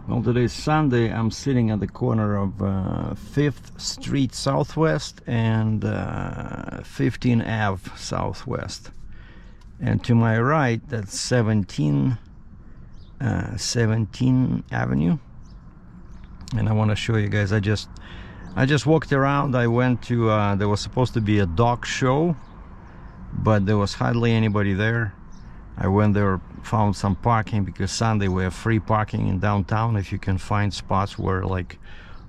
Well, today's Sunday. I'm sitting at the corner of 5th Street Southwest and 15 Ave Southwest. And to my right, that's 17 Avenue. And I want to show you guys. I just walked around. I went to there was supposed to be a dog show, but there was hardly anybody there. I went there, found some parking, because Sunday we have free parking in downtown. If you can find spots where, like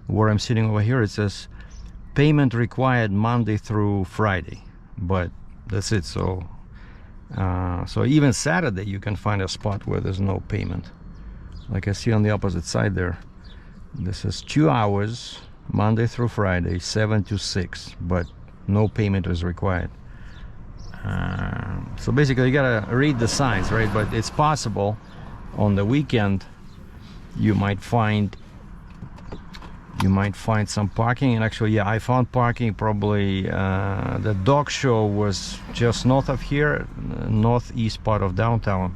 where I'm sitting over here, it says payment required Monday through Friday, but that's it. So so even Saturday you can find a spot where there's no payment. Like I see on the opposite side there, this is 2 hours Monday through Friday, 7 to 6, but no payment is required. So basically you gotta read the signs, right? But it's possible on the weekend you might find some parking. And actually, yeah, I found parking. Probably the dog show was just north of here, northeast part of downtown.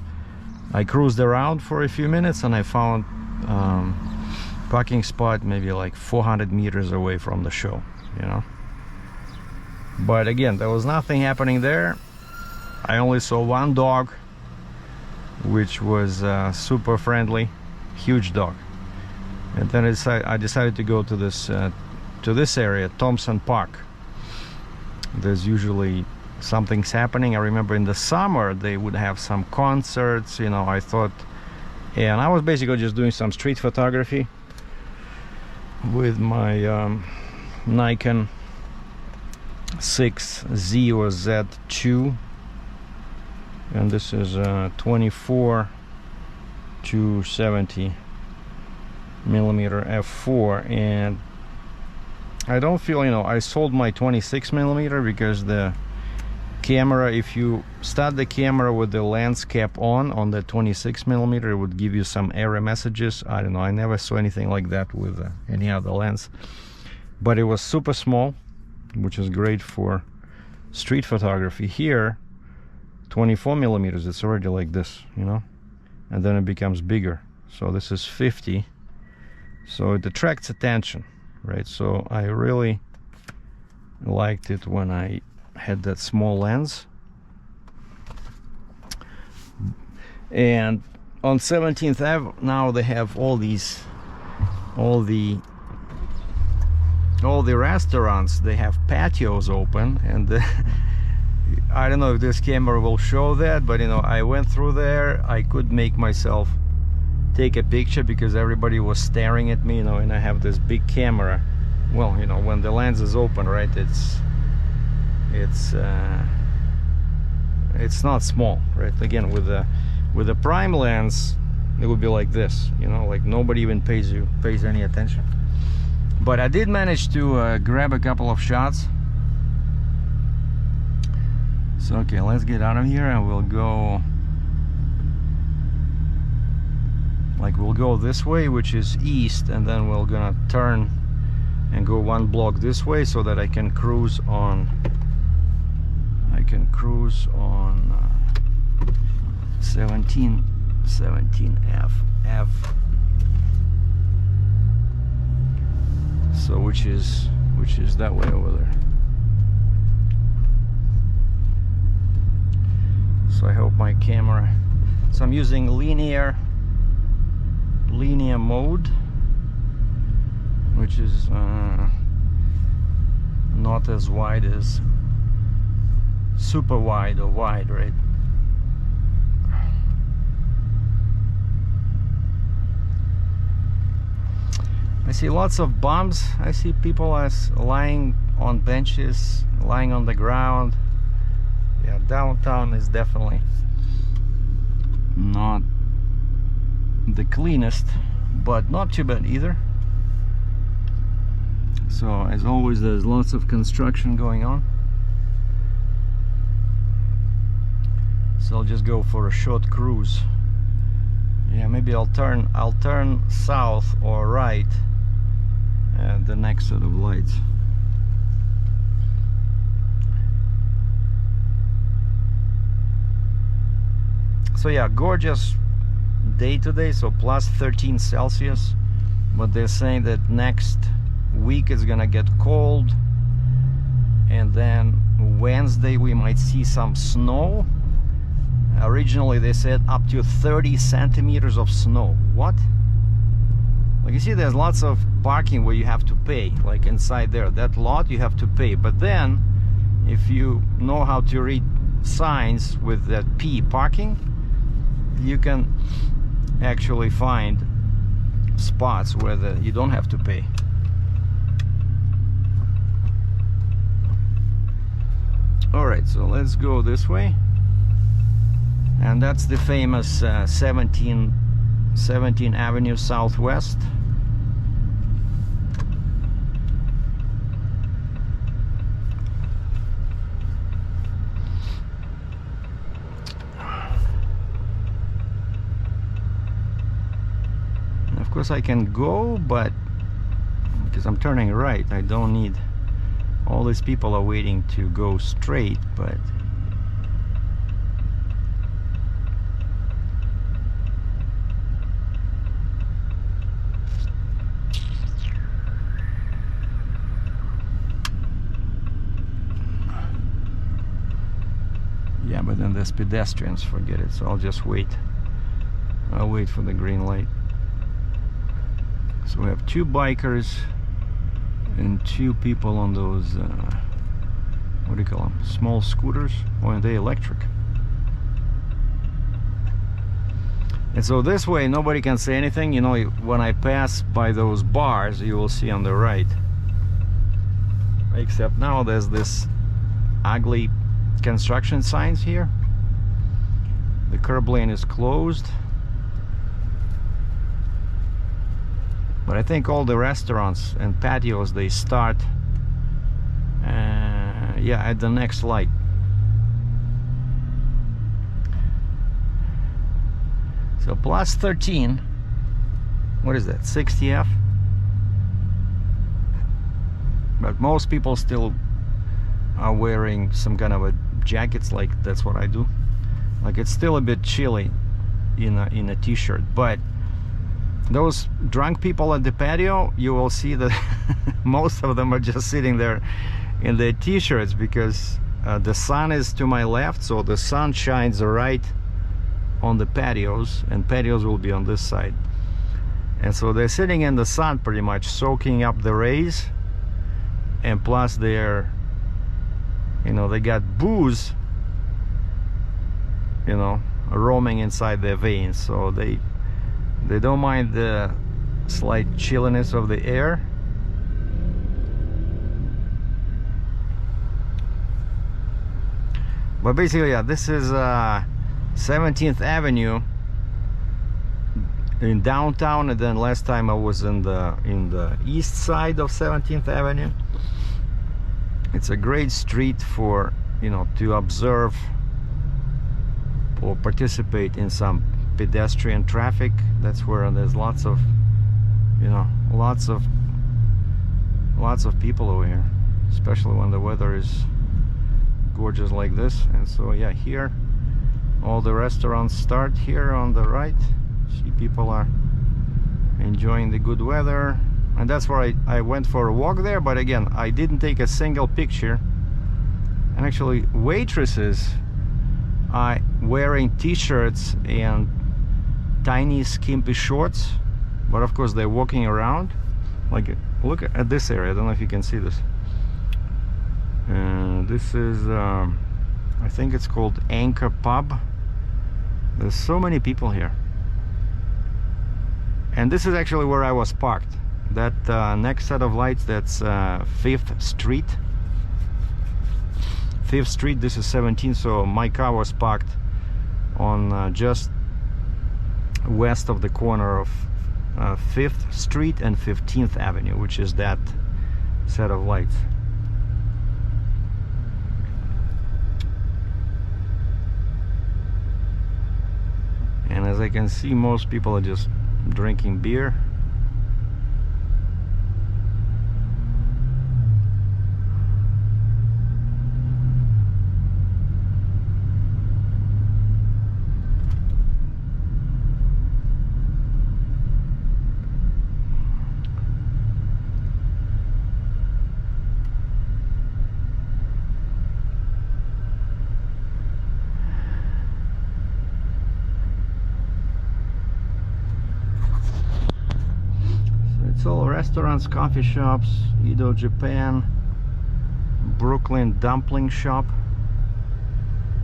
I cruised around for a few minutes and I found parking spot maybe like 400 meters away from the show, you know. But again, there was nothing happening there. I only saw one dog, which was super friendly, huge dog. And then I decided to go to this area, Thompson Park. There's usually something's happening. I remember in the summer they would have some concerts, you know. I thought, and I was basically just doing some street photography with my Nikon 6Z or Z2, and this is 24 to 70 millimeter f4. And I don't feel, you know, I sold my 26 millimeter because the camera, if you start the camera with the lens cap on the 26 millimeter, it would give you some error messages. I don't know, I never saw anything like that with any other lens. But it was super small, which is great for street photography. Here 24 millimeters, it's already like this, you know, and then it becomes bigger. So this is 50, so it attracts attention, right? So I really liked it when I had that small lens. And on 17th Ave now they have all the restaurants. They have patios open, and I don't know if this camera will show that, but you know, I went through there. I could make myself take a picture because everybody was staring at me, you know, and I have this big camera. Well, you know, when the lens is open, right, it's not small, right? Again, with the prime lens it would be like this, you know, like nobody even pays any attention. But I did manage to grab a couple of shots. So okay, let's get out of here and we'll go, like, we'll go this way, which is east, and then we're gonna turn and go one block this way so that I can cruise on 17 Ave. So which is that way over there. So I hope my camera, so I'm using linear mode, which is not as wide as super wide or wide, right? I see lots of bums. I see people as lying on benches, lying on the ground. Yeah, downtown is definitely not the cleanest, but not too bad either. So as always, there's lots of construction going on. So I'll just go for a short cruise. Yeah, maybe I'll turn south or right at the next set of lights. So yeah, gorgeous day today, so plus 13 Celsius, but they're saying that next week it's gonna get cold, and then Wednesday we might see some snow. Originally they said up to 30 centimeters of snow. What? Like, you see, there's lots of parking where you have to pay, like inside there, that lot you have to pay. But then if you know how to read signs with that P, parking, you can actually find spots where you don't have to pay. All right, so let's go this way, and that's the famous 17th Avenue Southwest. Of course I can go, but because I'm turning right, I don't need, all these people are waiting to go straight, but yeah, but then there's pedestrians, forget it, so I'll just wait. I'll wait for the green light. So we have two bikers and two people on those, what do you call them? Small scooters, or are they electric? And so this way nobody can say anything. You know, when I pass by those bars, you will see on the right. Except now there's this ugly construction signs here. The curb lane is closed. But I think all the restaurants and patios, they start yeah, at the next light. So plus 13, what is that, 60F? But most people still are wearing some kind of a jackets, like that's what I do. Like, it's still a bit chilly in a t-shirt, but those drunk people at the patio, you will see that most of them are just sitting there in their t-shirts, because the sun is to my left, so the sun shines right on the patios, and patios will be on this side. And so they're sitting in the sun pretty much, soaking up the rays, and plus they're, you know, they got booze, you know, roaming inside their veins, so they don't mind the slight chilliness of the air. But basically, yeah, this is 17th Avenue in downtown, and then last time I was in the east side of 17th Avenue. It's a great street for, you know, to observe or participate in some pedestrian traffic. That's where there's lots of, you know, lots of people over here, especially when the weather is gorgeous like this. And so yeah, here all the restaurants start here on the right. See, people are enjoying the good weather, and that's where I went for a walk there. But again, I didn't take a single picture. And actually, waitresses are wearing t-shirts and tiny skimpy shorts, but of course they're walking around. Like, look at this area. I don't know if you can see this. This is I think it's called Anchor Pub. There's so many people here, and this is actually where I was parked. That next set of lights, that's 5th Street. 5th Street, this is 17, so my car was parked on just west of the corner of 5th Street and 15th Avenue, which is that set of lights. And as I can see, most people are just drinking beer. It's all restaurants, coffee shops, Edo Japan, Brooklyn Dumpling Shop.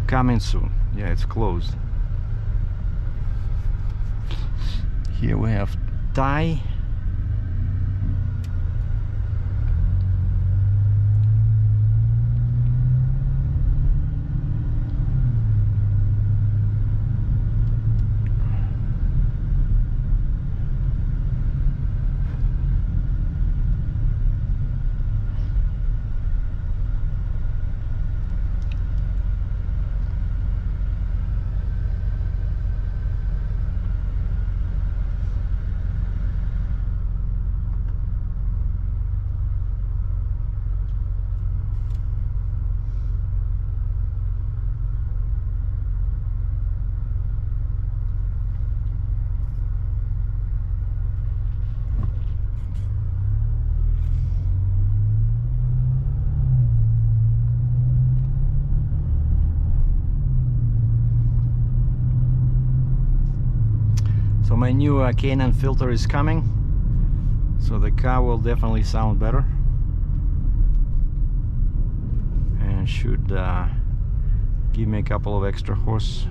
Coming soon. Yeah, it's closed. Here we have Thai. So my new K&N filter is coming, so the car will definitely sound better and should give me a couple of extra horses.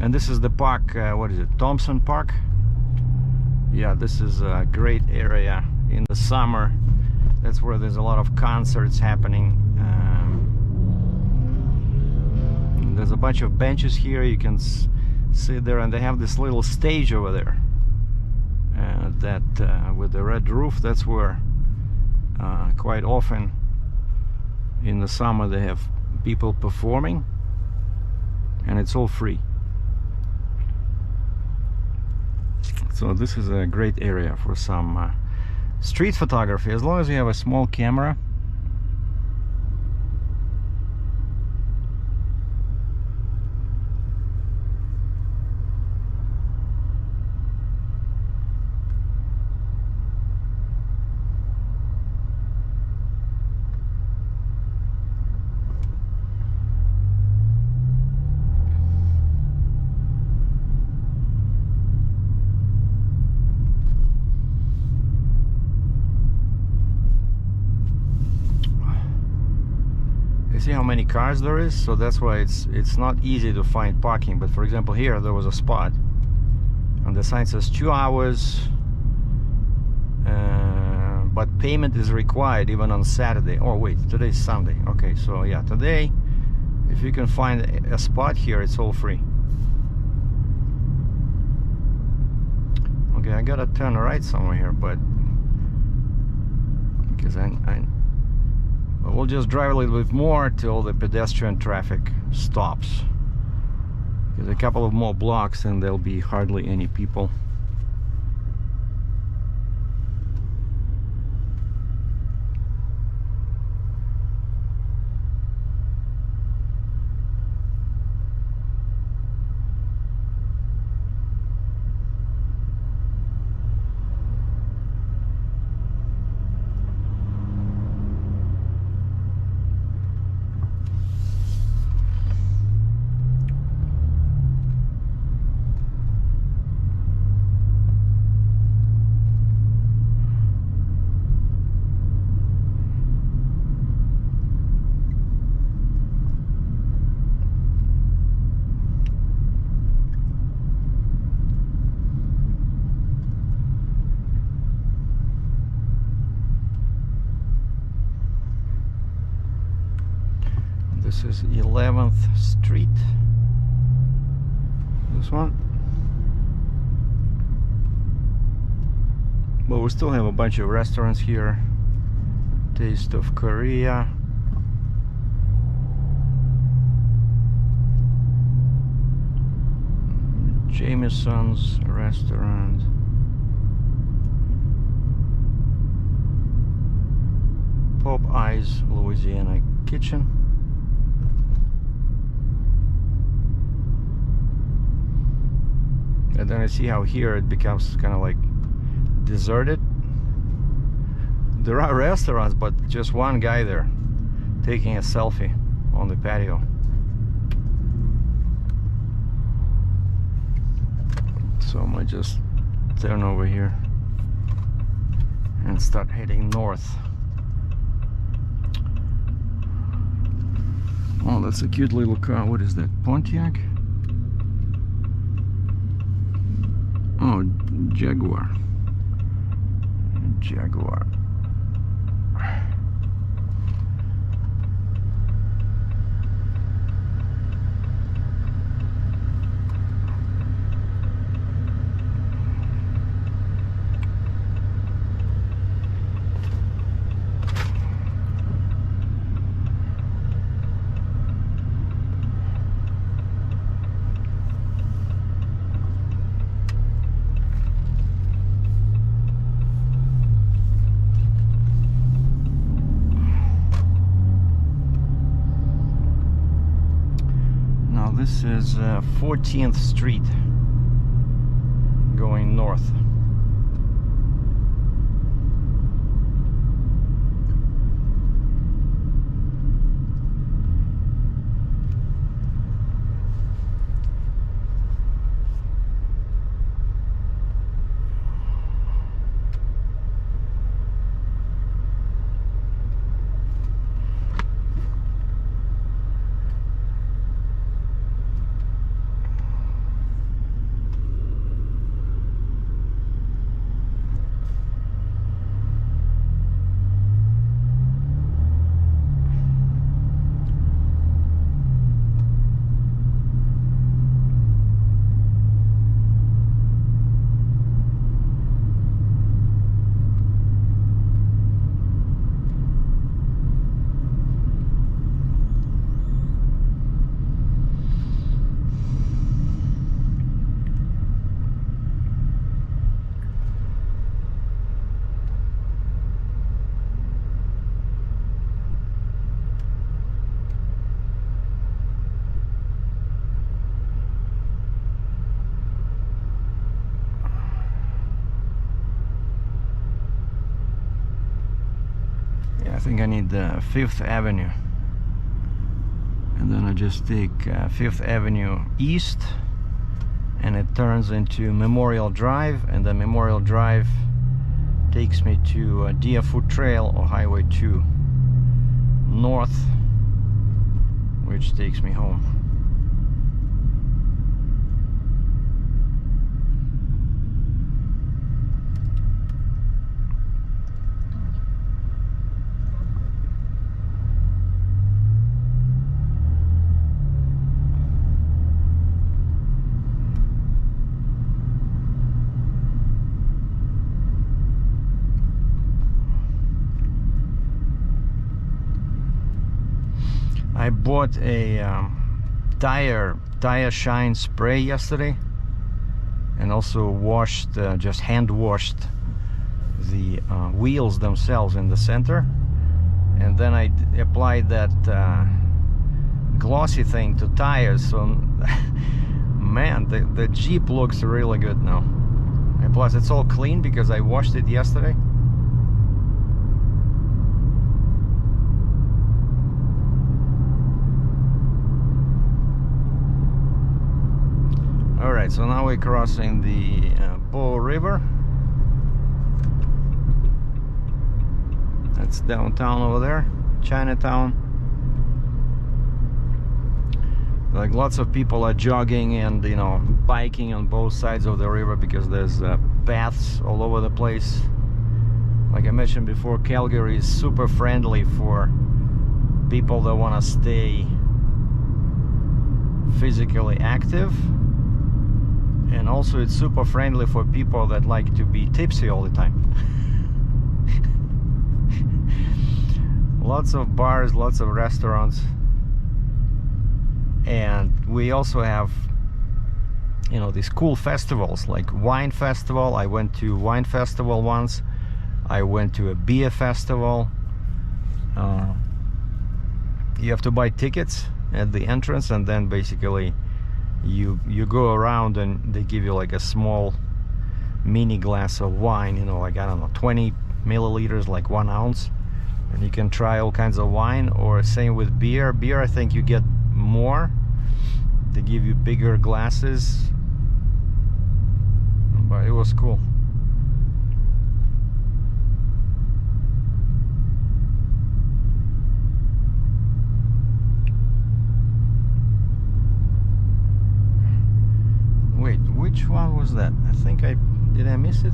And this is the park, what is it, Thompson Park? Yeah, this is a great area in the summer. That's where there's a lot of concerts happening. There's a bunch of benches here, you can sit there, and they have this little stage over there that with the red roof. That's where quite often in the summer they have people performing, and it's all free. So this is a great area for some street photography, as long as you have a small camera. See how many cars there is, so that's why it's not easy to find parking. But for example, here there was a spot and the sign says 2 hours, but payment is required even on Saturday. Oh wait, today's Sunday. Okay, so yeah, today if you can find a spot here, it's all free. Okay, I gotta turn right somewhere here, but because but we'll just drive a little bit more till the pedestrian traffic stops. There's a couple of more blocks and there'll be hardly any people. This is 11th Street. This one. But we still have a bunch of restaurants here. Taste of Korea. Jameson's restaurant. Popeye's Louisiana Kitchen. And then I see how here it becomes kind of like deserted. There are restaurants, but just one guy there taking a selfie on the patio. So I might just turn over here and start heading north. Oh, that's a cute little car. What is that? Pontiac? Oh, Jaguar. Jaguar. This is 14th Street going north. I think I need 5th Avenue, and then I just take 5th Avenue East, and it turns into Memorial Drive, and then Memorial Drive takes me to Deerfoot Trail or Highway 2 North, which takes me home. I bought a tire shine spray yesterday, and also washed, just hand washed the wheels themselves in the center, and then I applied that glossy thing to tires. So man, the Jeep looks really good now, and plus it's all clean because I washed it yesterday. Alright, so now we're crossing the Bow River. That's downtown over there, Chinatown. Like lots of people are jogging and, you know, biking on both sides of the river because there's paths all over the place. Like I mentioned before, Calgary is super friendly for people that want to stay physically active. And also it's super friendly for people that like to be tipsy all the time. Lots of bars, lots of restaurants. And we also have, you know, these cool festivals like wine festival. I went to wine festival once. I went to a beer festival. You have to buy tickets at the entrance, and then basically you go around and they give you like a small mini glass of wine, you know, like, I don't know, 20 milliliters, like 1 ounce, and you can try all kinds of wine. Or same with beer. I think you get more. They give you bigger glasses, but it was cool. Wait, which one was that? I think did I miss it?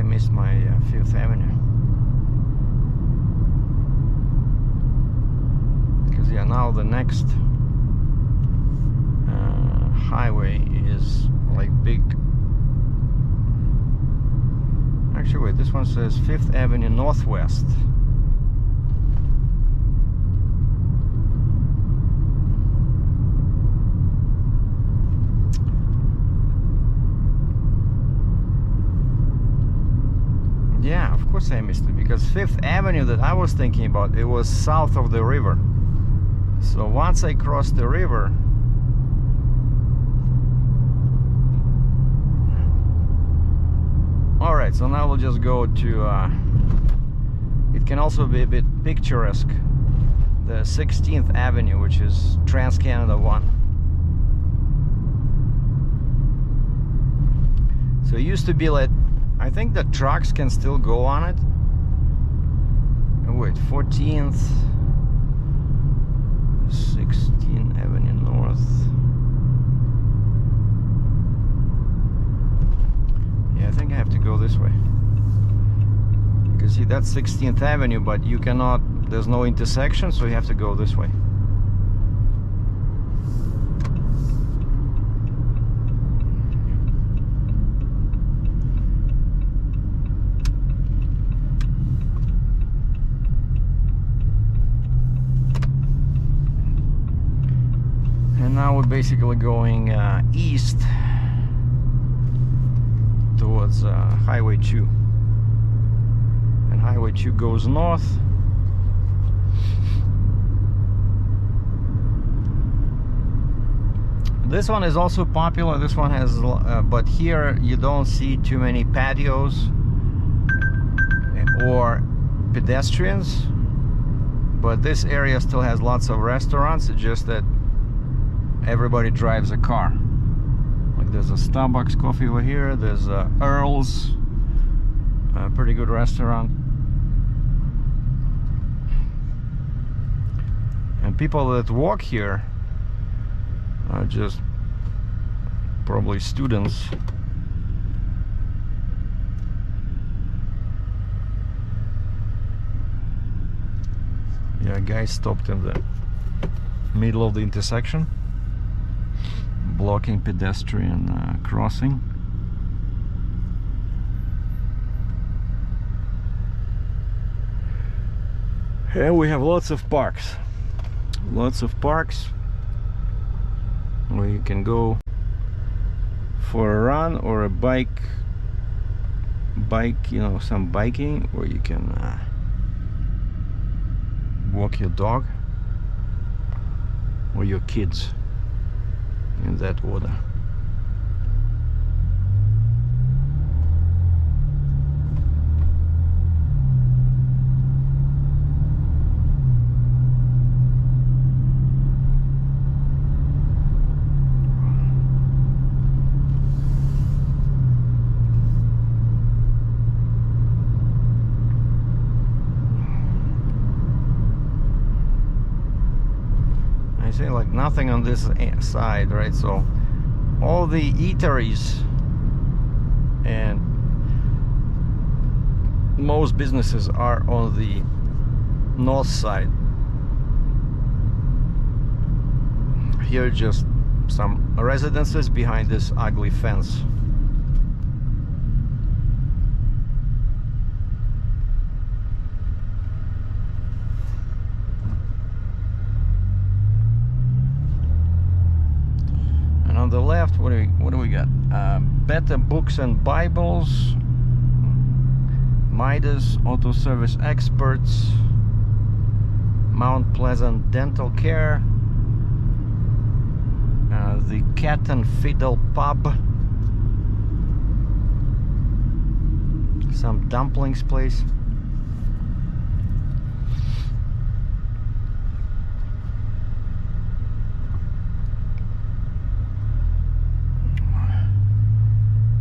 Missed my 5th Avenue, because yeah, now the next highway is like big. Actually, wait, this one says 5th Avenue Northwest. Yeah, of course I missed it, because 5th Avenue that I was thinking about, it was south of the river. So once I crossed the river, alright, so now we'll just go to it can also be a bit picturesque, the 16th Avenue, which is Trans-Canada 1. So it used to be like, I think the trucks can still go on it. Oh, wait, 14th, 16th Avenue North. Yeah, I think I have to go this way. Because see, that's 16th Avenue, but you cannot, there's no intersection, so you have to go this way. Now we're basically going east towards Highway 2, and Highway 2 goes north. This one is also popular. This one has but here you don't see too many patios or pedestrians, but this area still has lots of restaurants. It's just that everybody drives a car. Like there's a Starbucks coffee over here, there's Earl's, a pretty good restaurant. And people that walk here are just probably students. Yeah, a guy stopped in the middle of the intersection, blocking pedestrian crossing. And we have lots of parks where you can go for a run or a bike, you know, some biking, or you can walk your dog or your kids, in that order. I say like nothing on this side, right? So all the eateries and most businesses are on the north side. Here just some residences behind this ugly fence. On the left, what do we got? Better Books and Bibles, Midas Auto Service Experts, Mount Pleasant Dental Care, the Cat and Fiddle Pub, some dumplings place.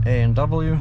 A&W.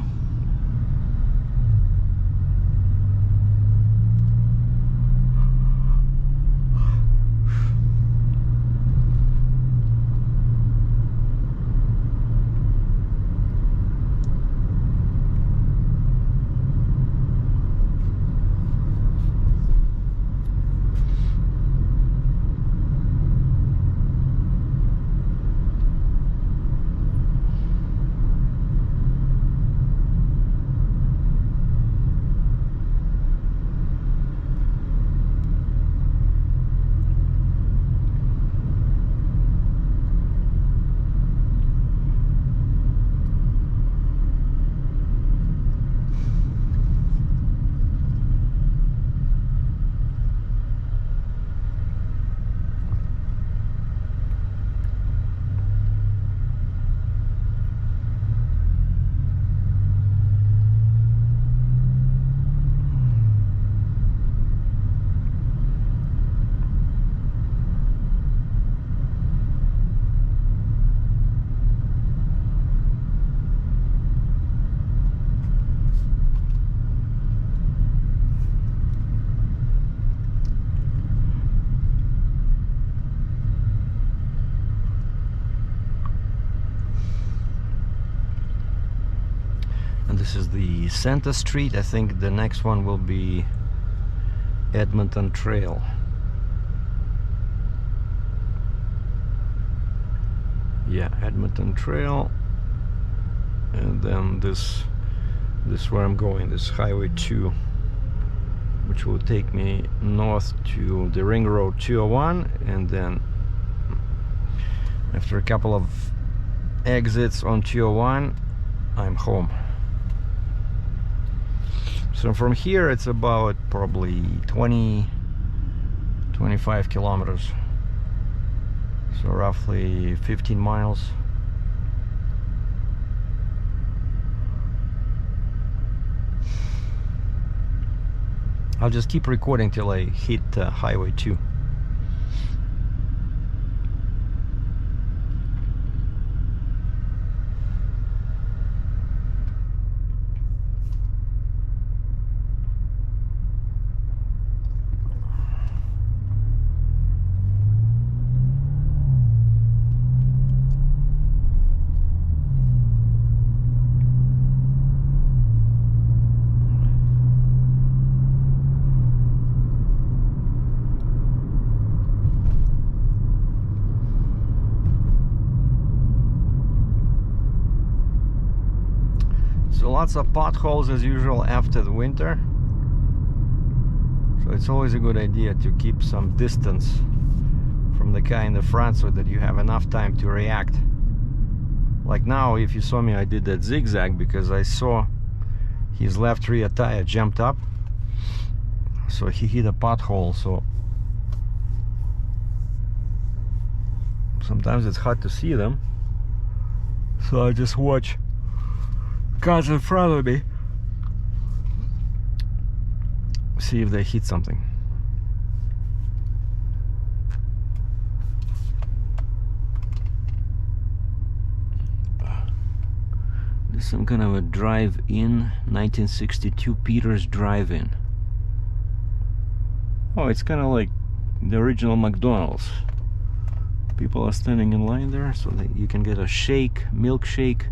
This is the Center Street. I think the next one will be Edmonton Trail. Yeah, Edmonton Trail. And then this is where I'm going, this Highway 2, which will take me north to the Ring Road 201, and then after a couple of exits on 201, I'm home. So from here it's about probably 25 kilometers, so roughly 15 miles. I'll just keep recording till I hit Highway 2. So lots of potholes as usual after the winter, so it's always a good idea to keep some distance from the guy in the front so that you have enough time to react. Like now, if you saw me, I did that zigzag because I saw his left rear tire jumped up, so he hit a pothole. So sometimes it's hard to see them, so I just watch cars in front of me, see if they hit something. There's some kind of a drive-in, 1962 Peters Drive-In. Oh, it's kind of like the original McDonald's. People are standing in line there so that you can get a shake, milkshake.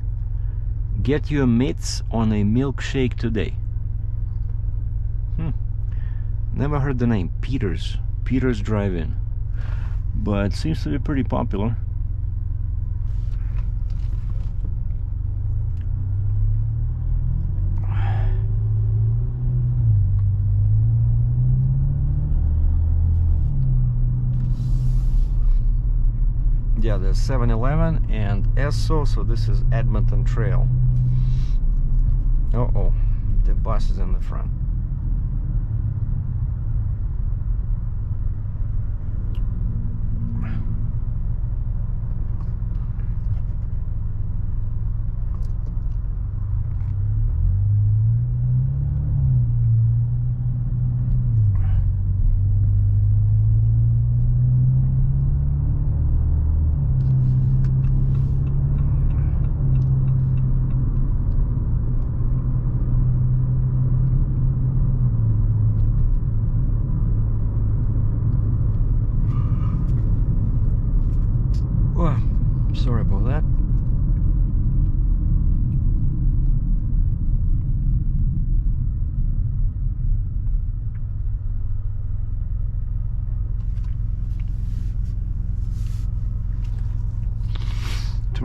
Get your mitts on a milkshake today. Never heard the name. Peters Drive-In, but it seems to be pretty popular. Yeah, there's 7-Eleven and Esso, so this is Edmonton Trail. Uh-oh, the bus is in the front.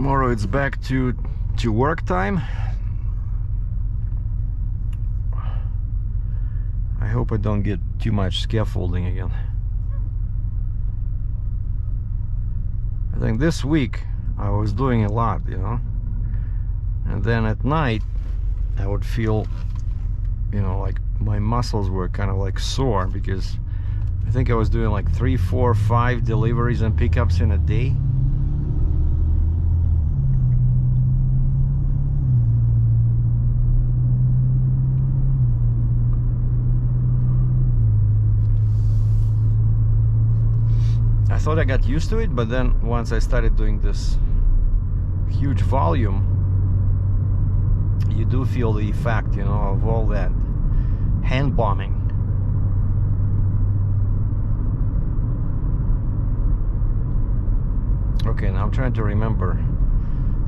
tomorrow it's back to work time. I hope I don't get too much scaffolding again. I think this week I was doing a lot, you know, and then at night I would feel, you know, like my muscles were kind of like sore, because I think I was doing like 3, 4, 5 deliveries and pickups in a day. I thought I got used to it, but then once I started doing this huge volume, you do feel the effect, you know, of all that hand bombing. Okay, now I'm trying to remember.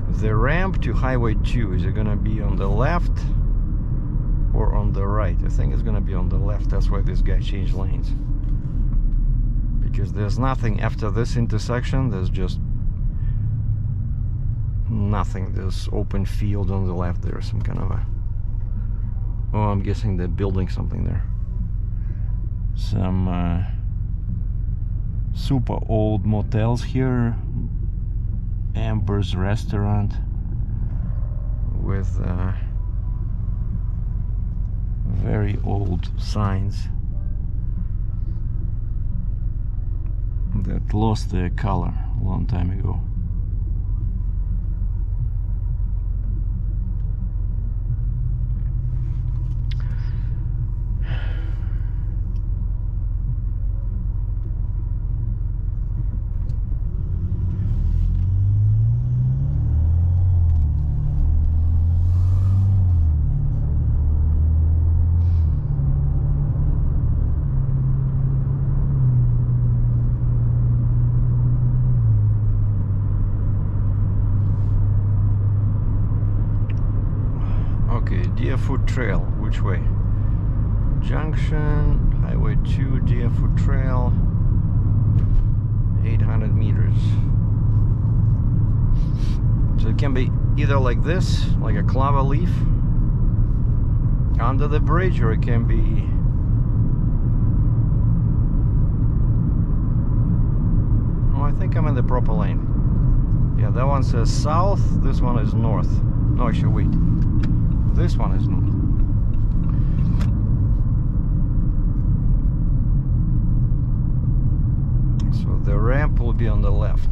The ramp to Highway 2, is it gonna be on the left or on the right? I think it's gonna be on the left. That's why this guy changed lanes. Because there's nothing after this intersection. There's just nothing. There's open field on the left. There's some kind of a... Oh, I'm guessing they're building something there. Some super old motels here. Amber's restaurant with very old signs that lost their color a long time ago. Deerfoot Trail, which way? Junction, Highway 2, Deerfoot Trail, 800 meters. So it can be either like this, like a clover leaf under the bridge, or it can be oh, I think I'm in the proper lane. Yeah, that one says south, this one is north. No, actually, wait. This one is north. So the ramp will be on the left.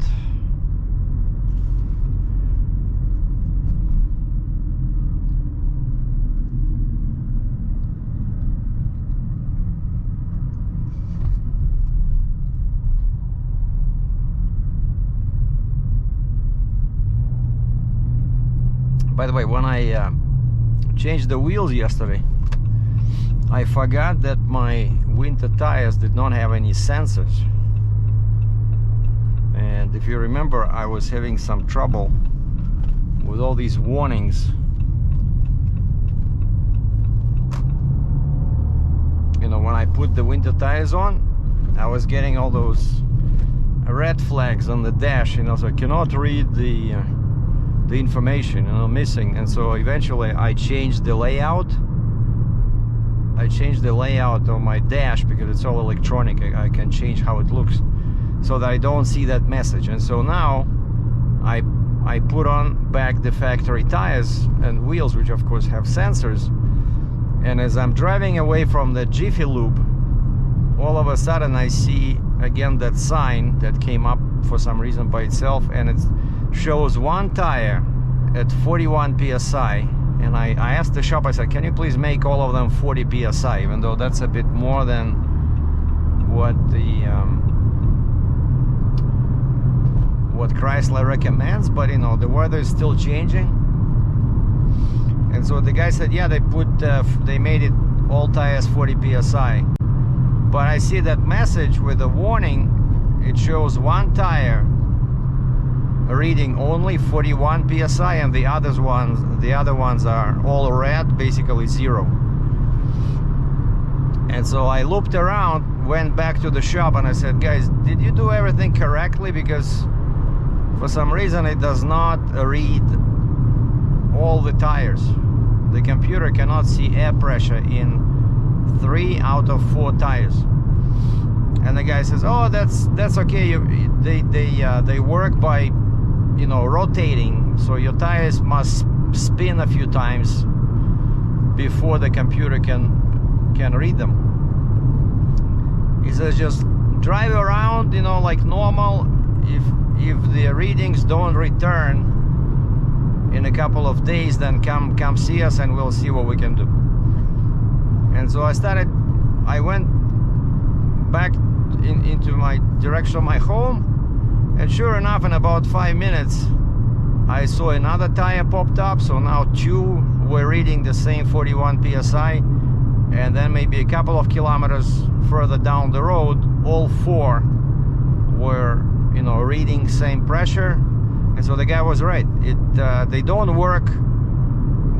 By the way, when I changed the wheels yesterday, I forgot that my winter tires did not have any sensors. And if you remember, I was having some trouble with all these warnings. You know, when I put the winter tires on, I was getting all those red flags on the dash, you know, so I cannot read the information, you know, missing. And so eventually I changed the layout. I changed the layout of my dash, because it's all electronic. I can change how it looks so that I don't see that message. And so now I put on back the factory tires and wheels, which of course have sensors. And as I'm driving away from the Jiffy Lube, all of a sudden I see again that sign that came up for some reason by itself, and it shows one tire at 41 psi. And I asked the shop, I said, can you please make all of them 40 psi, even though that's a bit more than what the what Chrysler recommends, but you know, the weather is still changing. And so the guy said, yeah, they made it all tires 40 psi. But I see that message with the warning. It shows one tire reading only 41 psi, and the other ones are all red, basically zero. And so I looped around, went back to the shop, and I said, guys, did you do everything correctly? Because for some reason it does not read all the tires. The computer cannot see air pressure in 3 out of 4 tires. And the guy says, oh, that's okay. They work by, you know, rotating, so your tires must spin a few times before the computer can read them. He says, just drive around, you know, like normal. If the readings don't return in a couple of days, then come see us and we'll see what we can do. And so I went back into my direction of my home, and sure enough, in about 5 minutes I saw another tire popped up. So now 2 were reading the same 41 psi, and then maybe a couple of kilometers further down the road, all 4 were, you know, reading same pressure. And so the guy was right. They don't work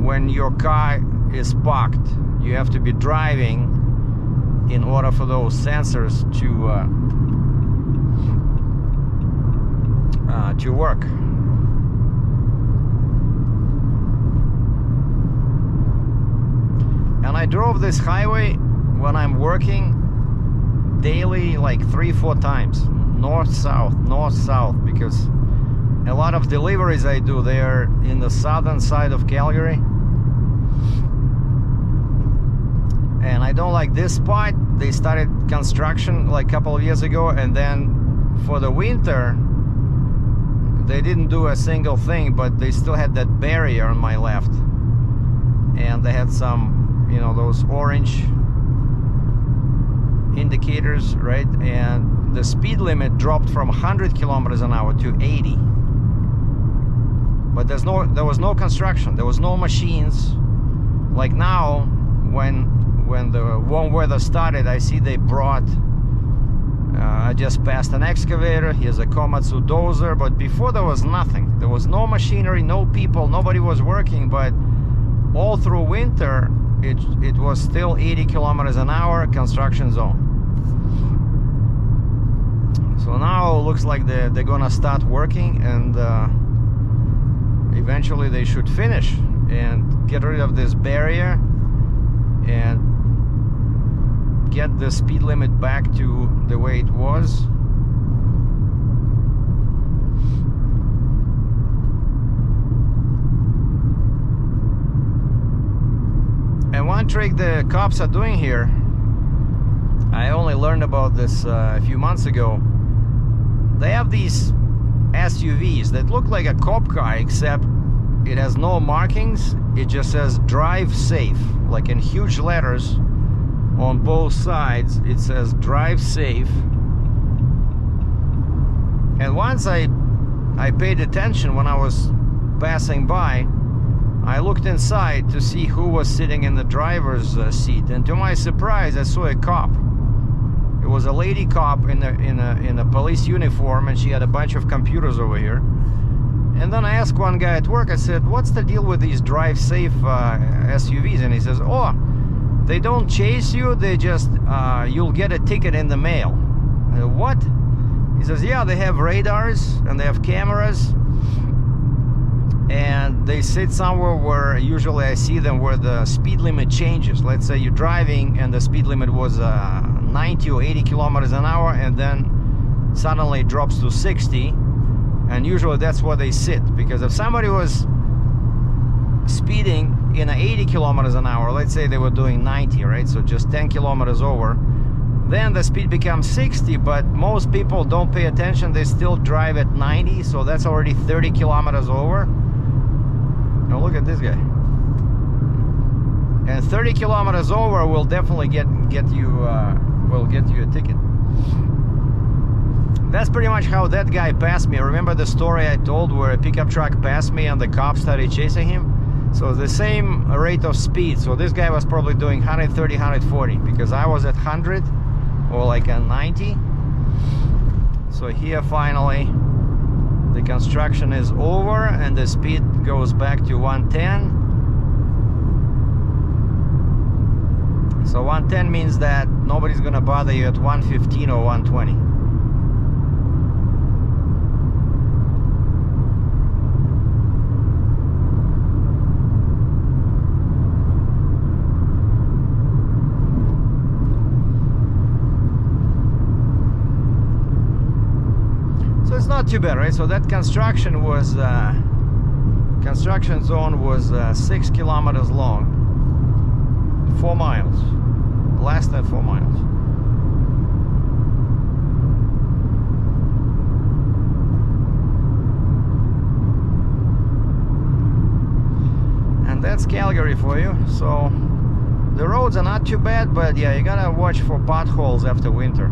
when your car is parked. You have to be driving in order for those sensors to work. And I drove this highway when I'm working daily, like 3-4 times, north south, because a lot of deliveries I do there in the southern side of Calgary. And I don't like this spot. They started construction like a couple of years ago, and then for the winter they didn't do a single thing, but they still had that barrier on my left, and they had some, you know, those orange indicators, right? And the speed limit dropped from 100 kilometers an hour to 80. But there was no construction, there was no machines. Like now, when the warm weather started, I see they brought, I just passed an excavator, here's a Komatsu dozer, but before there was nothing. There was no machinery, no people, nobody was working, but all through winter, it was still 80 kilometers an hour construction zone. So now it looks like they're gonna start working, and eventually they should finish and get rid of this barrier and get the speed limit back to the way it was. And one trick the cops are doing here, I only learned about this a few months ago. They have these SUVs that look like a cop car, except it has no markings. It just says drive safe, like in huge letters on both sides. It says drive safe. And once I paid attention when I was passing by, I looked inside to see who was sitting in the driver's seat, and to my surprise I saw a cop. It was a lady cop in a police uniform, and she had a bunch of computers over here. And then I asked one guy at work, I said, what's the deal with these drive safe SUVs? And he says, oh, they don't chase you, they just you'll get a ticket in the mail. I said, what? He says, yeah, they have radars and they have cameras, and they sit somewhere where usually I see them where the speed limit changes. Let's say you're driving and the speed limit was 90 or 80 kilometers an hour, and then suddenly it drops to 60, and usually that's where they sit. Because if somebody was speeding in 80 kilometers an hour, let's say they were doing 90, right, so just 10 kilometers over, then the speed becomes 60, but most people don't pay attention, they still drive at 90, so that's already 30 kilometers over. Now look at this guy. And 30 kilometers over will definitely get you a ticket. That's pretty much how that guy passed me. Remember the story I told where a pickup truck passed me and the cops started chasing him? So the same rate of speed. So this guy was probably doing 130, 140, because I was at 100 or like a 90. So here finally the construction is over and the speed goes back to 110. So 110 means that nobody's gonna bother you at 115 or 120. not too bad, right? So that construction was construction zone was 6 kilometers long, 4 miles, less than 4 miles. And that's Calgary for you. So the roads are not too bad, but yeah, you gotta watch for potholes after winter.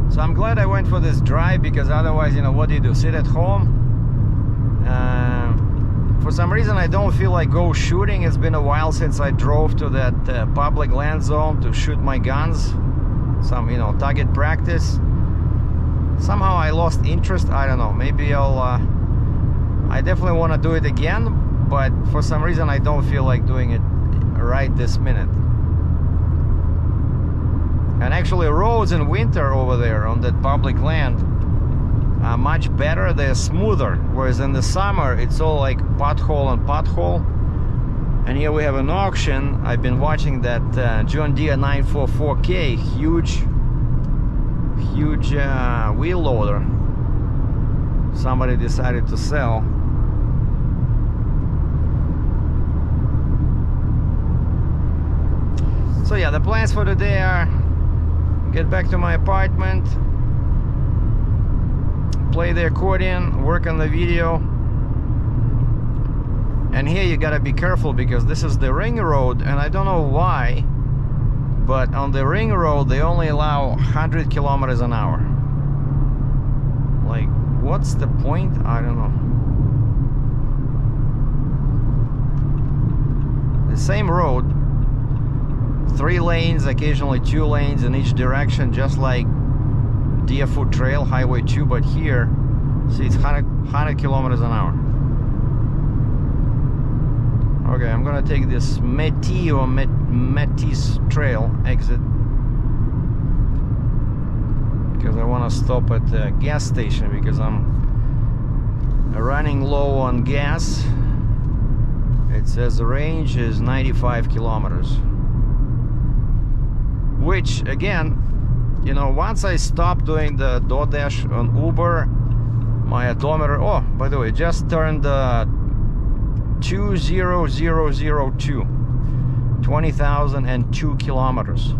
So I'm glad I went for this drive, because otherwise, you know, what do? Sit at home? For some reason I don't feel like go shooting. It's been a while since I drove to that public land zone to shoot my guns. Some, you know, target practice. Somehow I lost interest. I don't know, maybe I definitely want to do it again, but for some reason I don't feel like doing it right this minute. And actually roads in winter over there on that public land are much better. They're smoother, whereas in the summer it's all like pothole and pothole. And here we have an auction. I've been watching that John Deere 944K, huge wheel loader. Somebody decided to sell. So yeah, the plans for today are get back to my apartment, play the accordion, work on the video. And here you gotta be careful, because this is the ring road, and I don't know why, but on the ring road they only allow 100 kilometers an hour. Like, what's the point? I don't know. The same road, 3 lanes, occasionally 2 lanes in each direction, just like Deerfoot Trail, Highway 2, but here, see, it's 100 kilometers an hour. Okay, I'm gonna take this Métis or Métis Trail exit, because I want to stop at the gas station, because I'm running low on gas. It says the range is 95 kilometers. Which, again, you know, once I stopped doing the DoorDash on Uber, my odometer, oh, by the way, just turned 20002, 20,002 kilometers.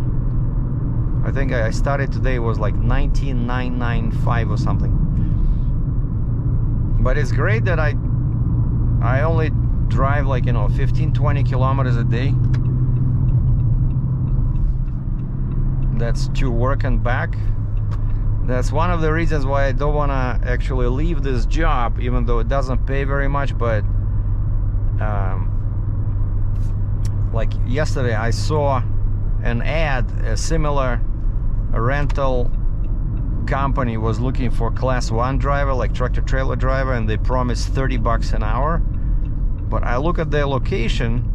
I think I started today, was like 19,995 or something. But it's great that I only drive like, you know, 15-20 kilometers a day. That's to work and back. That's one of the reasons why I don't want to actually leave this job, even though it doesn't pay very much. But like yesterday I saw an ad, a similar rental company was looking for class 1 driver, like tractor trailer driver, and they promised $30 an hour. But I look at their location,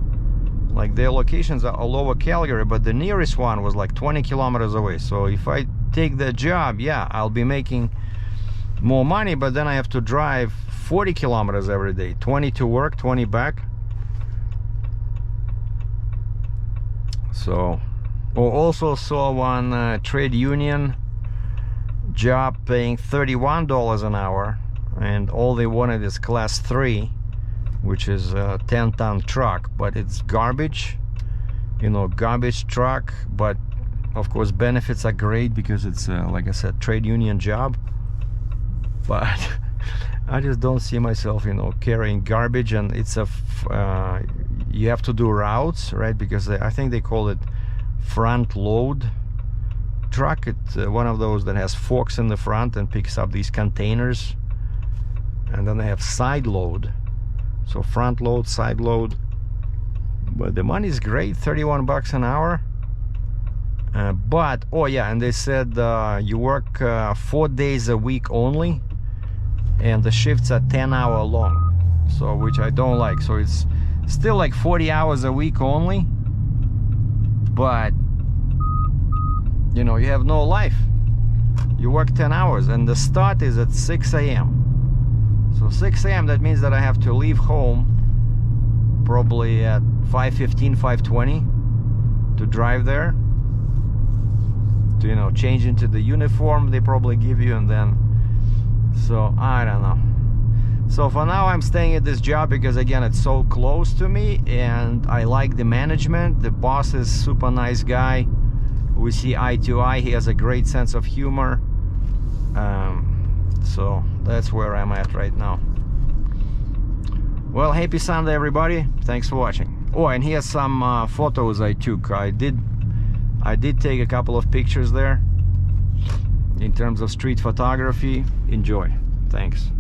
like their locations are all over Calgary, but the nearest one was like 20 kilometers away. So if I take that job, yeah, I'll be making more money, but then I have to drive 40 kilometers every day, 20 to work, 20 back. So, also saw one trade union job paying $31 an hour, and all they wanted is class 3, which is a 10-ton truck, but it's garbage, you know, garbage truck. But of course benefits are great because it's like I said, trade union job. But I just don't see myself, you know, carrying garbage. And it's a you have to do routes, right? Because I think they call it front load truck. It's one of those that has forks in the front and picks up these containers. And then they have side load. So front load, side load. But the money is great, $31 an hour. But, oh yeah, and they said you work 4 days a week only. and the shifts are 10-hour long, so which I don't like. So it's still like 40 hours a week only, but you know, you have no life. You work 10 hours and the start is at 6 a.m. So 6 a.m. that means that I have to leave home probably at 5:15, 5:20 to drive there, to, you know, change into the uniform they probably give you, and then, so I don't know. So for now I'm staying at this job because again it's so close to me and I like the management. The boss is super nice guy. We see eye to eye. He has a great sense of humor. So that's where I'm at right now. Well, happy Sunday everybody. Thanks for watching. Oh, and here's some photos I took. I did take a couple of pictures there in terms of street photography. Enjoy. Thanks.